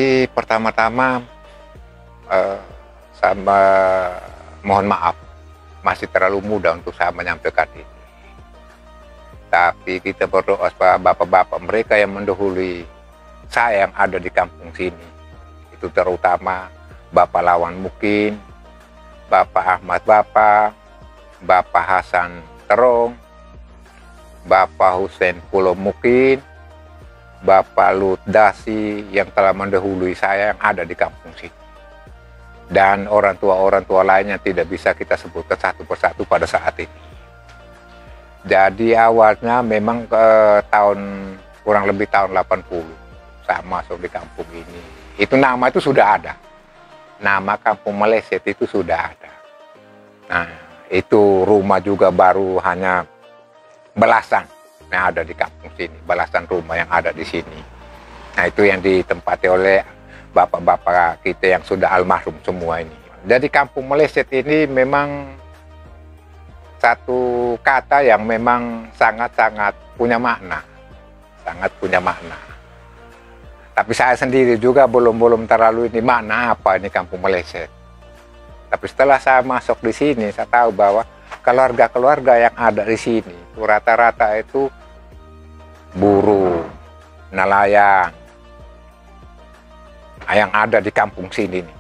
Jadi pertama-tama sama mohon maaf, masih terlalu muda untuk saya menyampaikan ini. Tapi kita berdoa supaya bapak-bapak mereka yang mendahului saya yang ada di kampung sini, itu terutama Bapak Lawan Mukin, Bapak Ahmad Bapak Hasan Terong, Bapak Hussein Pulo Mukin, Bapak Lut Dasi yang telah mendahului saya yang ada di kampung sini. Dan orang tua lainnya tidak bisa kita sebutkan satu persatu pada saat ini. Jadi awalnya memang kurang lebih tahun 80 saya masuk di kampung ini. Itu nama itu sudah ada. Nama Kampung Maleset itu sudah ada. Nah, itu rumah juga baru hanya belasan yang ada di kampung sini, belasan rumah yang ada di sini. Nah, itu yang ditempati oleh bapak-bapak kita yang sudah almarhum semua ini. Jadi Kampung Maleset ini memang satu kata yang memang sangat-sangat punya makna. Sangat punya makna. Tapi saya sendiri juga belum terlalu ini makna apa ini Kampung Maleset. Tapi setelah saya masuk di sini, saya tahu bahwa keluarga-keluarga yang ada di sini rata-rata itu buruh, nelayan yang ada di kampung sini nih.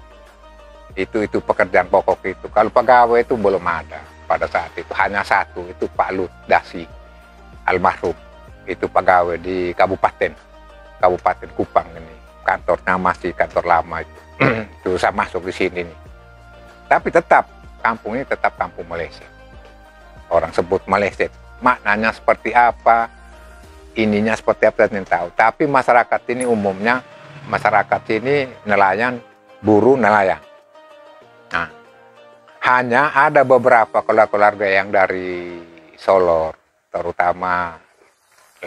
Itu pekerjaan pokok itu. Kalau pegawai itu belum ada pada saat itu, hanya satu, itu Pak Lut Dasi almarhum. Itu pegawai di Kabupaten Kupang ini. Kantornya masih kantor lama itu. Itu saya masuk di sini nih. Tapi tetap kampung ini tetap Kampung Maleset. Orang sebut Maleset. Maknanya seperti apa, ininya seperti apa saya tidak tahu. Tapi masyarakat ini umumnya, masyarakat ini nelayan, buruh nelayan. Nah, hanya ada beberapa keluarga yang dari Solor, terutama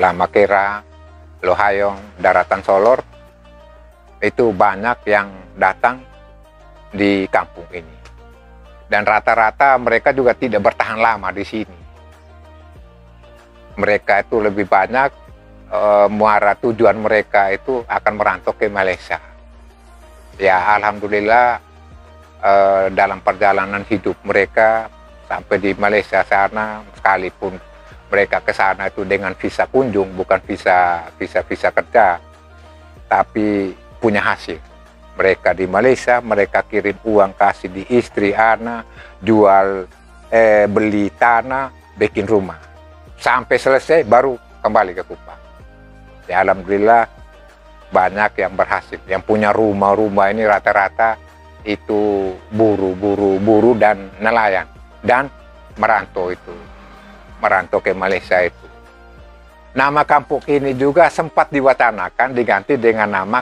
Lamakera, Lohayong, Daratan Solor, itu banyak yang datang di kampung ini. Dan rata-rata mereka juga tidak bertahan lama di sini. Mereka itu lebih banyak muara tujuan mereka itu akan merantau ke Malaysia. Ya, alhamdulillah dalam perjalanan hidup mereka sampai di Malaysia sana, sekalipun mereka ke sana itu dengan visa kunjung, bukan visa kerja, tapi punya hasil. Mereka di Malaysia, mereka kirim uang kasih di istri, anak, jual, beli tanah, bikin rumah. Sampai selesai baru kembali ke Kupang. Ya, alhamdulillah banyak yang berhasil. Yang punya rumah-rumah ini rata-rata itu buruh dan nelayan. Dan merantau itu. Merantau ke Malaysia itu. Nama kampung ini juga sempat diwacanakan diganti dengan nama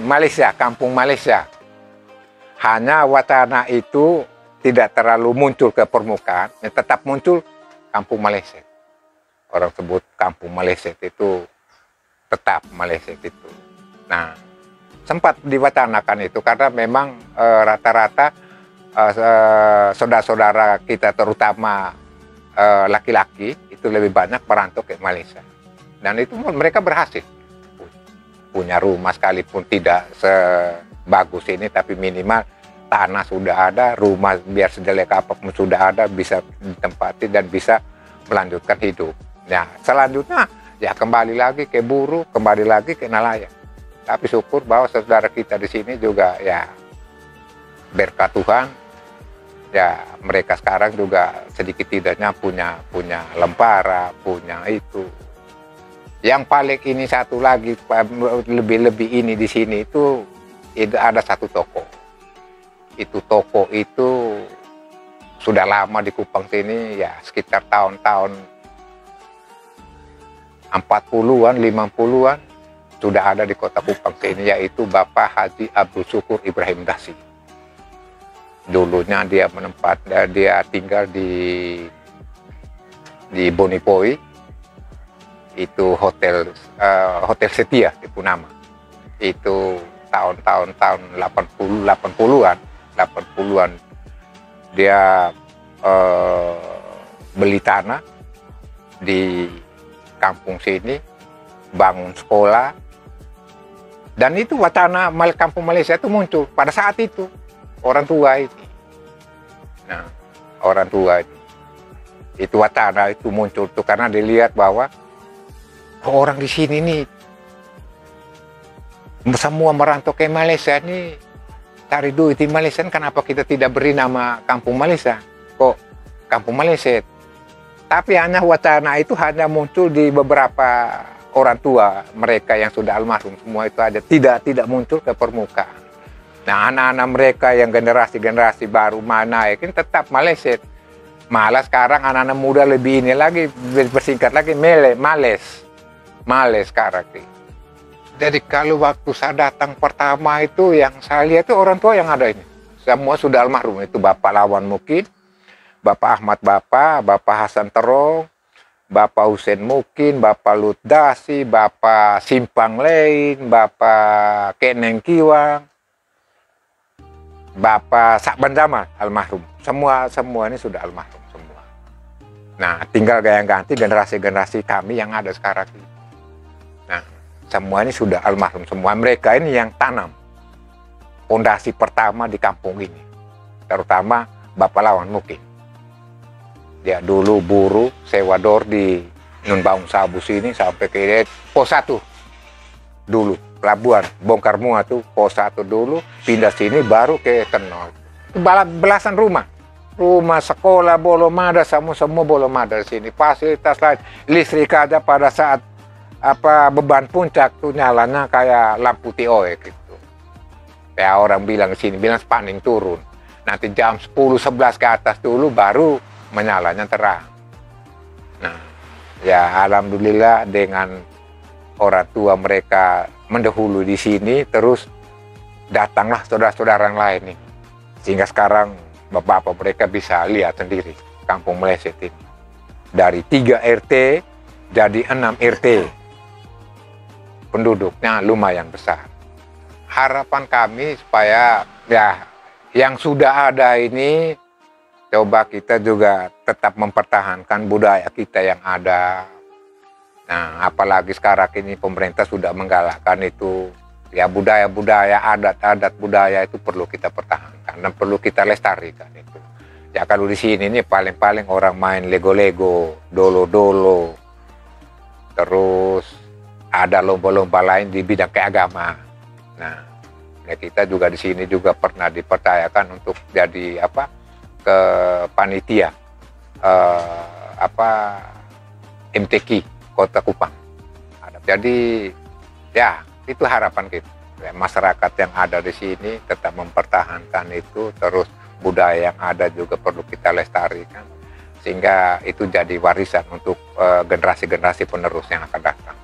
Malaysia, Kampung Malaysia. Hanya wacana itu tidak terlalu muncul ke permukaan, tetap muncul Kampung Maleset. Orang sebut Kampung Maleset itu tetap Maleset itu. Nah, sempat diwacanakan itu karena memang rata-rata saudara-saudara kita terutama laki-laki itu lebih banyak merantau ke Malaysia. Dan itu mereka berhasil. Punya rumah sekalipun tidak sebagus ini, tapi minimal tanah sudah ada, rumah biar sejelek apapun sudah ada, bisa ditempati dan bisa melanjutkan hidup. Nah, selanjutnya ya kembali lagi ke buruh, kembali lagi ke nelayan. Tapi syukur bahwa saudara kita di sini juga ya berkat Tuhan, ya mereka sekarang juga sedikit tidaknya punya lempara, punya itu. Yang paling ini satu lagi, lebih ini di sini itu ada satu toko. Itu toko itu sudah lama di Kupang sini, ya sekitar tahun-tahun 40-an, 50-an sudah ada di kota Kupang sini, yaitu Bapak Haji Abdul Syukur Ibrahim Dasi. Dulunya dia tinggal di Bonipoi. Itu hotel Setia di Punama. Itu tahun 80-an dia beli tanah di kampung sini, bangun sekolah, Dan itu wacana kampung Malaysia itu muncul pada saat itu. Orang tua itu. Nah, orang tua itu wacana itu muncul tuh karena dilihat bahwa orang di sini nih semua merantau ke Malaysia nih cari duit di Malaysia, kenapa kita tidak beri nama kampung Malaysia? Kok kampung Malaysia? Tapi hanya wacana itu hanya muncul di beberapa orang tua mereka yang sudah almarhum, semua itu ada, tidak muncul ke permukaan. Nah, anak-anak mereka yang generasi baru mana ya kan tetap Malaysia. Malah sekarang anak-anak muda lebih ini lagi, bersingkat lagi males sekarang. Jadi kalau waktu saya datang pertama itu yang saya lihat itu orang tua yang ada ini semua sudah almarhum. Itu Bapak Lawan Mukid, Bapak Ahmad Bapak Hasan Terong, Bapak Husein Mukin, Bapak Lut Dasi, Bapak Simpang Lein, Bapak Keneng Kiwang, Bapak Sakban Jamal almarhum. Semua ini sudah almarhum semua. Nah, tinggal ganti generasi kami yang ada sekarang. Nah, semua ini sudah almarhum semua. Mereka ini yang tanam fondasi pertama di kampung ini. Terutama Bapak Lawan Mukin. Dia dulu buruh sewa dor di Nun Baung Sabu sini sampai ke Pos 1 dulu pelabuhan bongkar muat tuh Pos 1 dulu, pindah sini baru ke Tenol. Belasan rumah sekolah belum ada, semua belum ada di sini, fasilitas lain, listrik ada pada saat beban puncak tuh nyalanya kayak lampu TOE gitu. Kayak orang bilang di sini bilang spaning turun. Nanti jam 10-11 ke atas dulu baru menyalanya terang. Nah, ya alhamdulillah dengan orang tua mereka mendahului di sini, terus datanglah saudara-saudara yang lain nih. Sehingga sekarang bapak-bapak mereka bisa lihat sendiri kampung Malaysia ini. Dari 3 RT jadi 6 RT. Penduduknya lumayan besar. Harapan kami supaya ya yang sudah ada ini coba kita juga tetap mempertahankan budaya kita yang ada. Nah, apalagi sekarang ini pemerintah sudah menggalakkan itu. Ya budaya-budaya, adat-adat budaya itu perlu kita pertahankan dan perlu kita lestarikan itu. Ya kalau di sini ini paling-paling orang main lego-lego, dolo-dolo. Terus ada lomba-lomba lain di bidang keagamaan. Nah, ya kita juga di sini juga pernah dipercayakan untuk jadi ke panitia MTQ Kota Kupang. Jadi ya itu harapan kita. Ya, masyarakat yang ada di sini tetap mempertahankan itu, terus budaya yang ada juga perlu kita lestarikan sehingga itu jadi warisan untuk generasi-generasi penerus yang akan datang.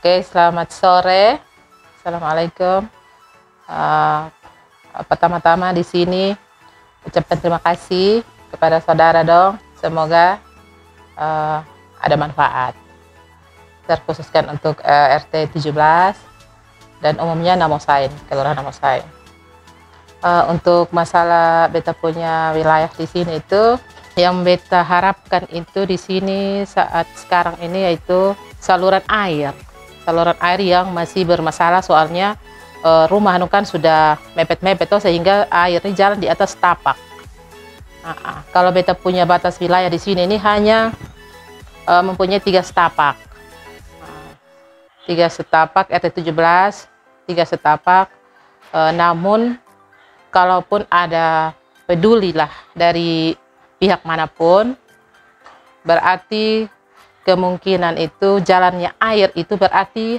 Oke, selamat sore. Assalamualaikum. Pertama-tama di sini ucapkan terima kasih kepada saudara dong. Semoga ada manfaat. Terkhususkan untuk RT 17 dan umumnya Namosain, Kelurahan Namosain. Untuk masalah beta punya wilayah di sini itu, yang beta harapkan itu di sini saat sekarang ini yaitu saluran air yang masih bermasalah, soalnya rumah kan sudah mepet-mepet sehingga airnya jalan di atas tapak. Kalau beta punya batas wilayah di sini ini hanya mempunyai 3 setapak. 3 setapak RT 17, 3 setapak. Namun kalaupun ada pedulilah dari pihak manapun, berarti kemungkinan itu jalannya air itu berarti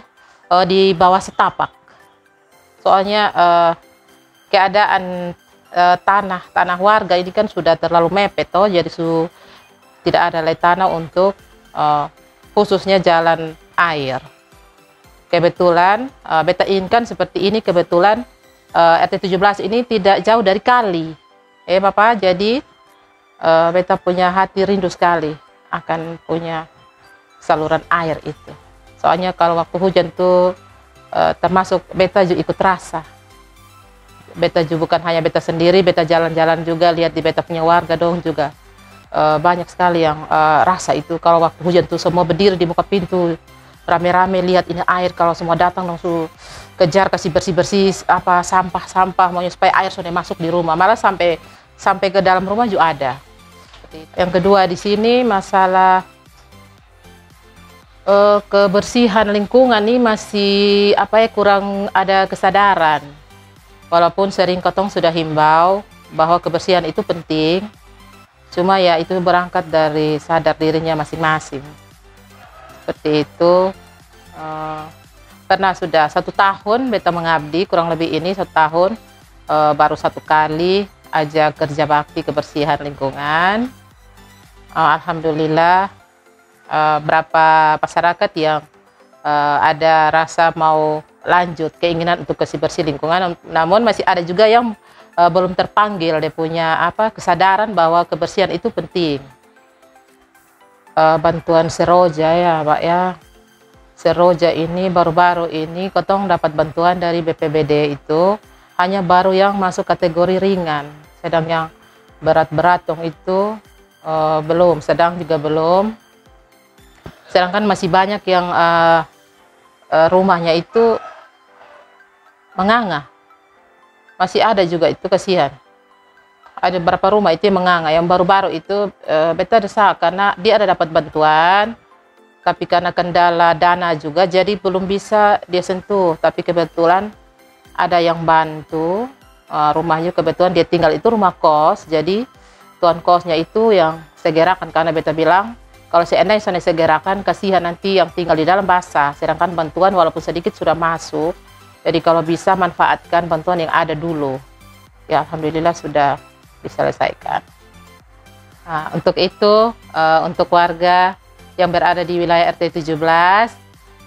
di bawah setapak. Soalnya keadaan tanah warga ini kan sudah terlalu mepet jadi tidak ada lagi tanah untuk khususnya jalan air. Kebetulan beta inginkan seperti ini, kebetulan RT 17 ini tidak jauh dari kali. Bapak, jadi beta punya hati rindu sekali akan punya saluran air itu. Soalnya kalau waktu hujan tuh termasuk beta juga ikut rasa. Beta juga bukan hanya beta sendiri, beta jalan-jalan juga lihat di beta punya warga dong juga. Banyak sekali yang rasa itu kalau waktu hujan tuh semua berdiri di muka pintu rame-rame lihat ini air, kalau semua datang langsung kejar kasih bersih-bersih apa sampah-sampah maunya supaya air sudah masuk di rumah, malah sampai ke dalam rumah juga ada. Yang kedua di sini masalah kebersihan lingkungan ini masih kurang ada kesadaran. Walaupun sering kotong sudah himbau bahwa kebersihan itu penting, cuma ya itu berangkat dari sadar dirinya masing-masing. Seperti itu. Karena sudah 1 tahun beta mengabdi, kurang lebih ini 1 tahun, baru 1 kali aja kerja bakti kebersihan lingkungan. Alhamdulillah berapa masyarakat yang ada rasa mau lanjut keinginan untuk bersih lingkungan, namun masih ada juga yang belum terpanggil, dia punya kesadaran bahwa kebersihan itu penting. Bantuan Seroja ya Pak ya, Seroja ini baru-baru ini kotong dapat bantuan dari BPBD itu hanya baru yang masuk kategori ringan, sedang yang berat-berat itu belum, sedang juga belum. Sedangkan masih banyak yang rumahnya itu menganga. Masih ada juga itu, kasihan. Ada beberapa rumah itu yang menganga. Yang baru-baru itu beta desak karena dia ada dapat bantuan, tapi karena kendala dana juga jadi belum bisa dia sentuh. Tapi kebetulan ada yang bantu, rumahnya kebetulan dia tinggal itu rumah kos, jadi tuan kosnya itu yang segerakan, karena beta bilang kalau seandainya sana segerakan, kasihan nanti yang tinggal di dalam basah, sedangkan bantuan walaupun sedikit sudah masuk. Jadi kalau bisa manfaatkan bantuan yang ada dulu. Ya alhamdulillah sudah diselesaikan. Nah, untuk itu, untuk warga yang berada di wilayah RT 17,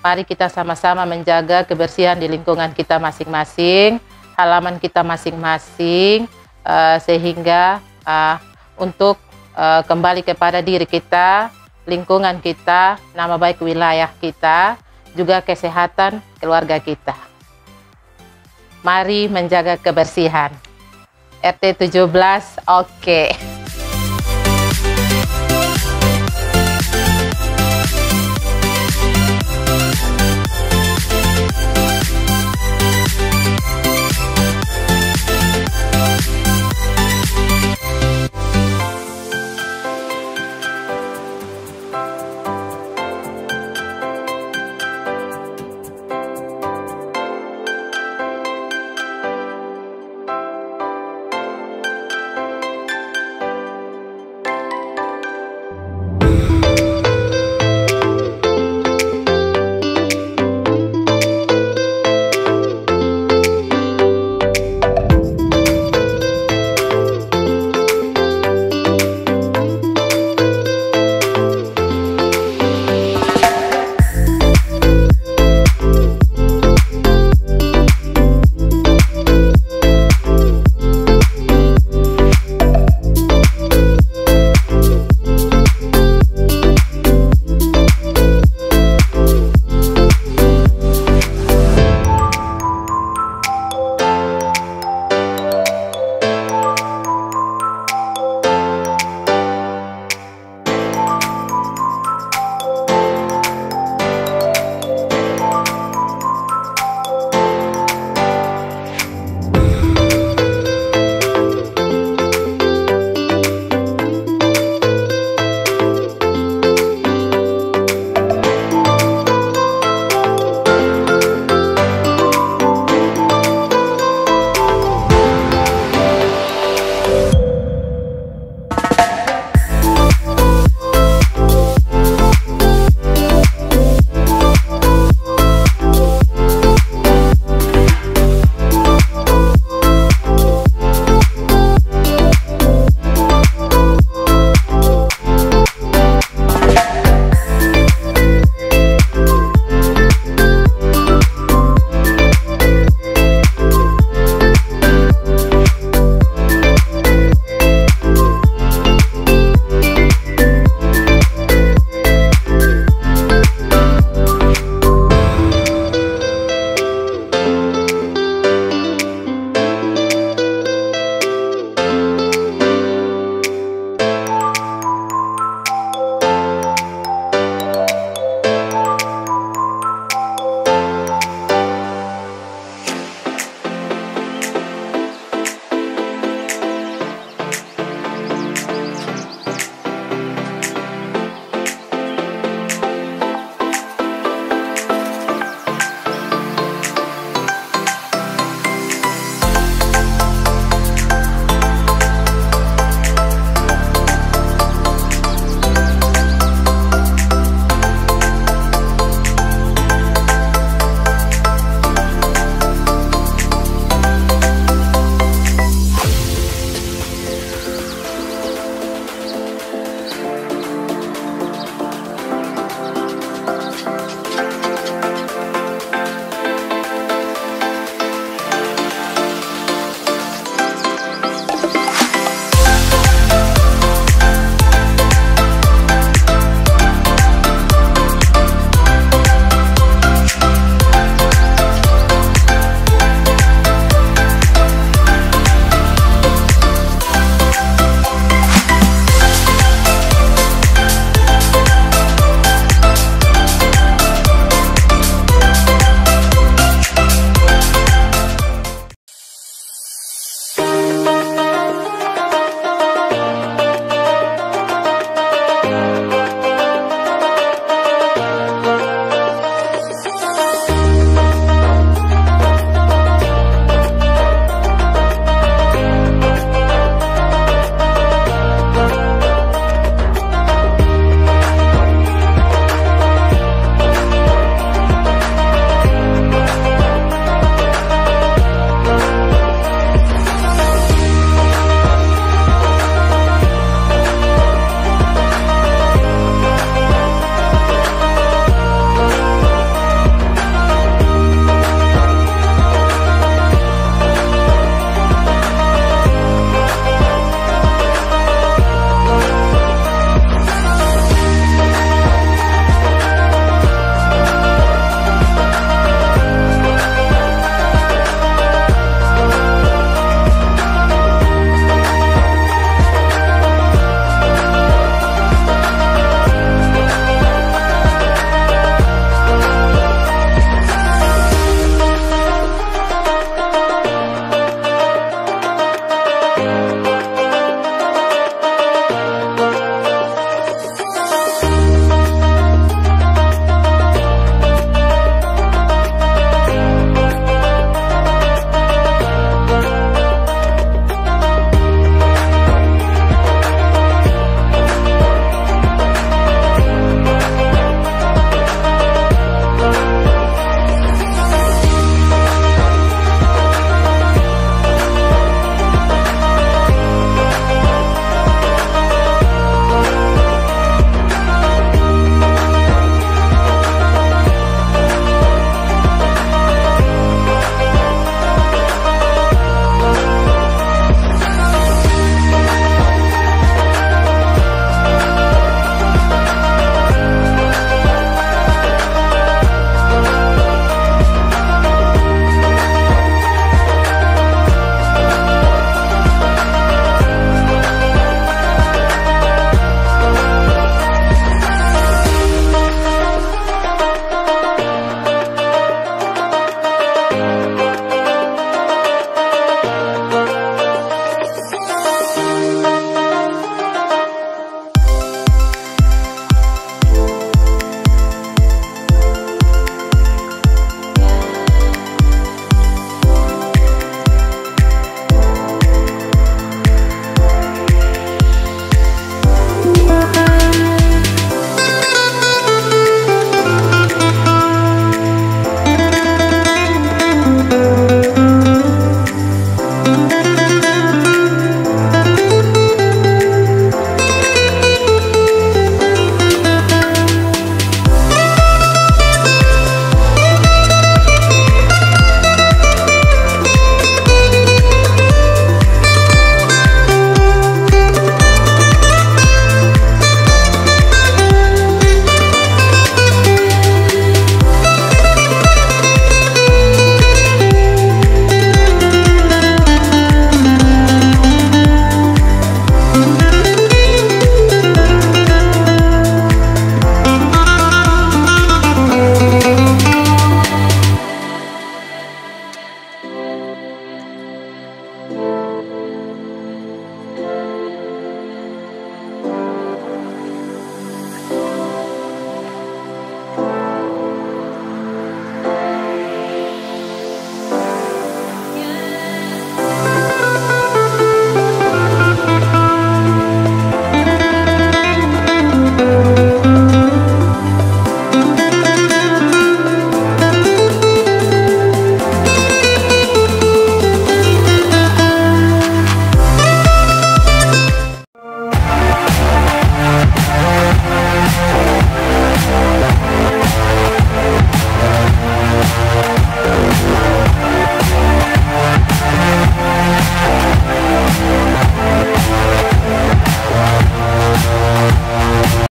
mari kita sama-sama menjaga kebersihan di lingkungan kita masing-masing, halaman kita masing-masing, sehingga untuk kembali kepada diri kita, lingkungan kita, nama baik wilayah kita, juga kesehatan keluarga kita. mari menjaga kebersihan. RT 17, oke.